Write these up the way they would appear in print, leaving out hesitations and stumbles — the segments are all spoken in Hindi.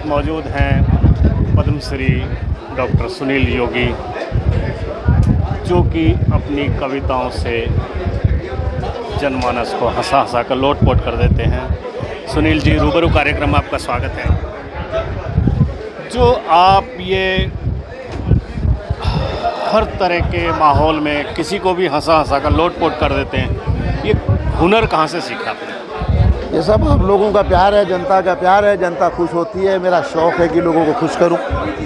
साथ मौजूद हैं पद्मश्री डॉक्टर सुनील योगी, जो कि अपनी कविताओं से जनमानस को हंसा हंसा कर लोट-पोट कर देते हैं। सुनील जी, रूबरू कार्यक्रम में आपका स्वागत है। जो आप ये हर तरह के माहौल में किसी को भी हंसा हंसा कर लोट-पोट कर देते हैं, ये हुनर कहाँ से सीखा आपने? ये सब हम लोगों का प्यार है, जनता का प्यार है, जनता खुश होती है। मेरा शौक़ है कि लोगों को खुश करूं।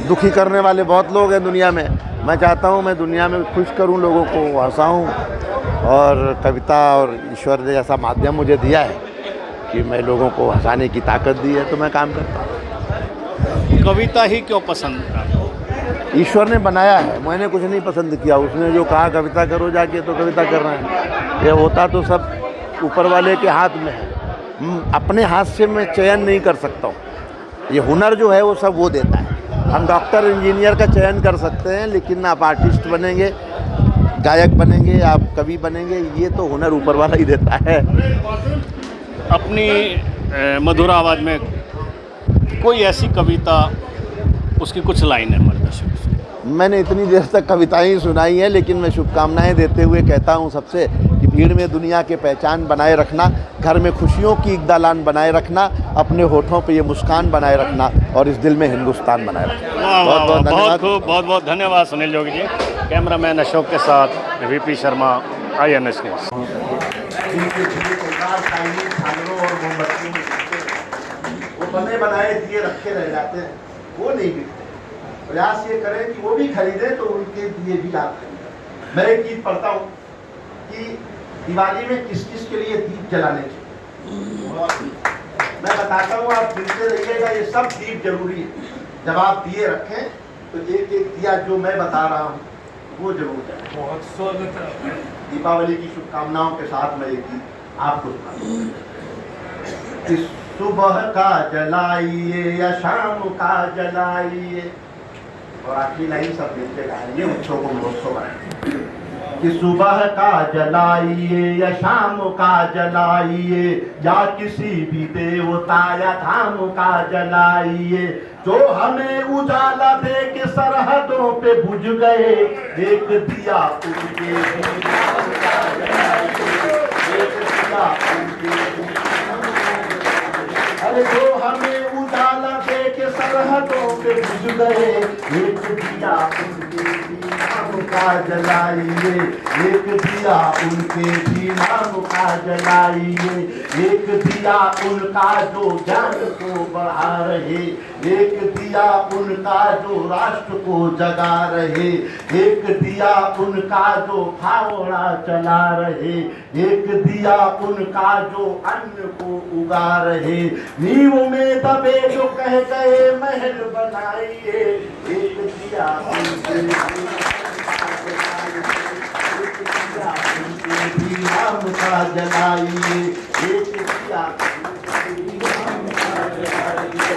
दुखी करने वाले बहुत लोग हैं दुनिया में, मैं चाहता हूं मैं दुनिया में खुश करूं, लोगों को हंसाऊं। और कविता और ईश्वर ने ऐसा माध्यम मुझे दिया है कि मैं लोगों को हंसाने की ताकत दी है, तो मैं काम करता हूँ। कविता ही क्यों पसंद आपको? ईश्वर ने बनाया है, मैंने कुछ नहीं पसंद किया। उसने जो कहा कविता करो जाके, तो कविता करना है। ये होता तो सब ऊपर वाले के हाथ में है। अपने हाथ से मैं चयन नहीं कर सकता हूँ। ये हुनर जो है वो सब वो देता है। हम डॉक्टर इंजीनियर का चयन कर सकते हैं, लेकिन आप आर्टिस्ट बनेंगे, गायक बनेंगे, आप कवि बनेंगे, ये तो हुनर ऊपर वाला ही देता है। अपनी मधुर आवाज़ में कोई ऐसी कविता, उसकी कुछ लाइन है हमारे दर्शकों से। मैंने इतनी देर तक कविताएं सुनाई हैं, लेकिन मैं शुभकामनाएं देते हुए कहता हूं सबसे कि भीड़ में दुनिया के पहचान बनाए रखना, घर में खुशियों की एक दालान बनाए रखना, अपने होठों पे ये मुस्कान बनाए रखना और इस दिल में हिंदुस्तान बनाए रखना। बहुत बहुत धन्यवाद सुनील योगी जी। कैमरामैन अशोक के साथ वीपी शर्मा, INS न्यूज़। वो बने बनाए दिए रखे रह जाते हैं, वो नहीं बिकते। प्रयास ये करें कि वो भी खरीदें तो उनके दिए भी आप खरीदें। मैं एक गीत पढ़ता हूँ कि दिवाली में किस किस के लिए दीप जलाने चाहिए। मैं बताता हूँ, आप सुनते रहिएगा, ये सब दीप जरूरी है। जब आप दिए रखें तो एक एक दिया जो मैं बता रहा हूँ वो जरूर जलाएं। बहुत स्वागत है। दीपावली की शुभकामनाओं के साथ मैं एक गीत आपको सुनाऊंगा। सुबह का जलाइए या शाम का जलाइए, और आखिरी लाइन सब मिलकर गाएंगे, उत्सव को महोत्सव बनाएंगे। कि सुबह का जलाइए या शाम का जलाइए, या किसी भी देवता या धाम का जलाइए, जो हमें उजाला दे के सरहदों पे बुझ गए। एक दिया उनके नाम का जलाइए, एक दिया उनके, अरे जो हमें उजाला दे के सरहदों पे बुझ गए। एक दिया उनके भी नाम का जलाइए, एक दिया उनके भी नाम का जलाइए, एक दिया उनका जो ज्ञान को बढ़ा रहे, एक दिया उनका जो राष्ट्र को जगा रहे, एक दिया उनका जो फावड़ा चला रहे, एक दिया उनका जो अन्न को उगा रहे। नींव में दबे जो कह गए महल बनाइए, एक दिया उनके भी नाम का जलाइए, एक दिया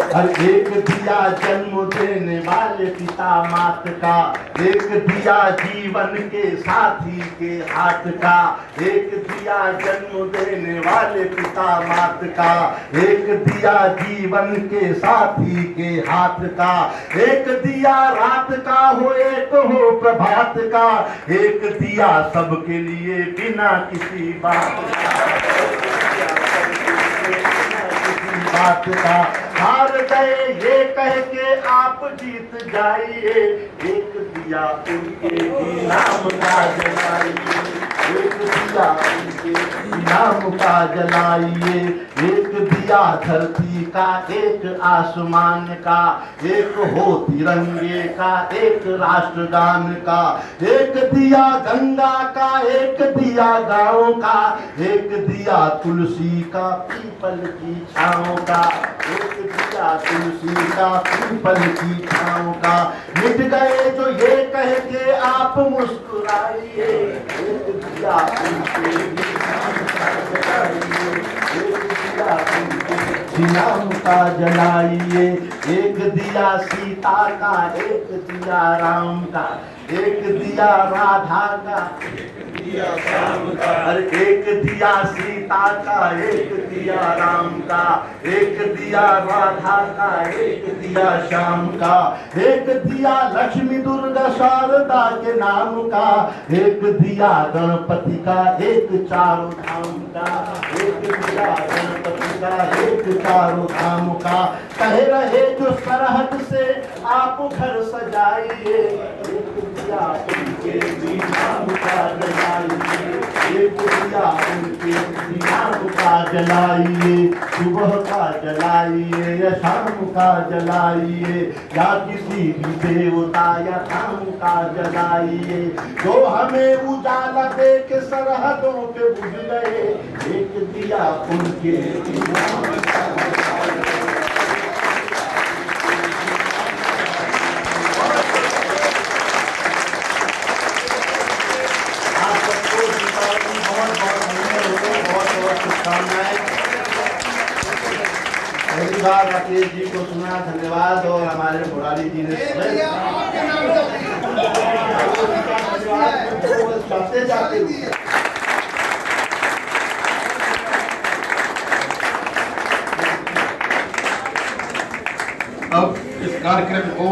हर एक दिया जन्म देने वाले पिता मात का, एक दिया जीवन के साथी के हाथ का, एक दिया जन्म देने वाले पिता मात का, एक दिया जीवन के साथी के हाथ का, एक दिया रात का हो एक हो प्रभात का, एक दिया सबके लिए बिना किसी बात का। हार गए ये कह के आप जीत जाइए, एक दिया उनके भी नाम का जलाइए, एक दिया उनके भी नाम का जलाइए, एक दिया धरती का, एक आसमान का, एक हो तिरंगे का, एक राष्ट्रगान का, एक दिया गंगा का, एक दिया गाँव का, एक दिया तुलसी का पीपल की छाँव का, एक दिया तुलसी का पीपल की छाँव का। मिट गए जो ये कह के आप मुस्कुराइए, एक दिया उनके भी नाम का जलाइए, एक दिया उनके भी नाम का जलाइए, एक दिया सीता का, एक दिया राम का, एक दिया राधा का, अरे एक दिया सीता का, एक दिया राम का, एक दिया राधा का, एक दिया श्याम का, एक दिया लक्ष्मी दुर्गा शारदा के नाम का, एक दिया गणपति का, एक चारों धाम का, एक दिया गणपति का, एक चारों धाम का। कह रहे जो सरहद से आप घर सजाइए, एक दिया उनके भी नाम का जलाइए, एक दिया उनके भी नाम का जलाइए, सुबह का जलाइए या शाम का जलाइए, या किसी भी देवता या धाम का जलाइए, जो हमें उजाला दे के सरहदों पे बुझ गए, एक दिया उनके भी नाम का जलाइए। पहली बार राकेश जी को सुना, धन्यवाद। और हमारे मुरारी जी ने जाते जाते अब इस कार्यक्रम को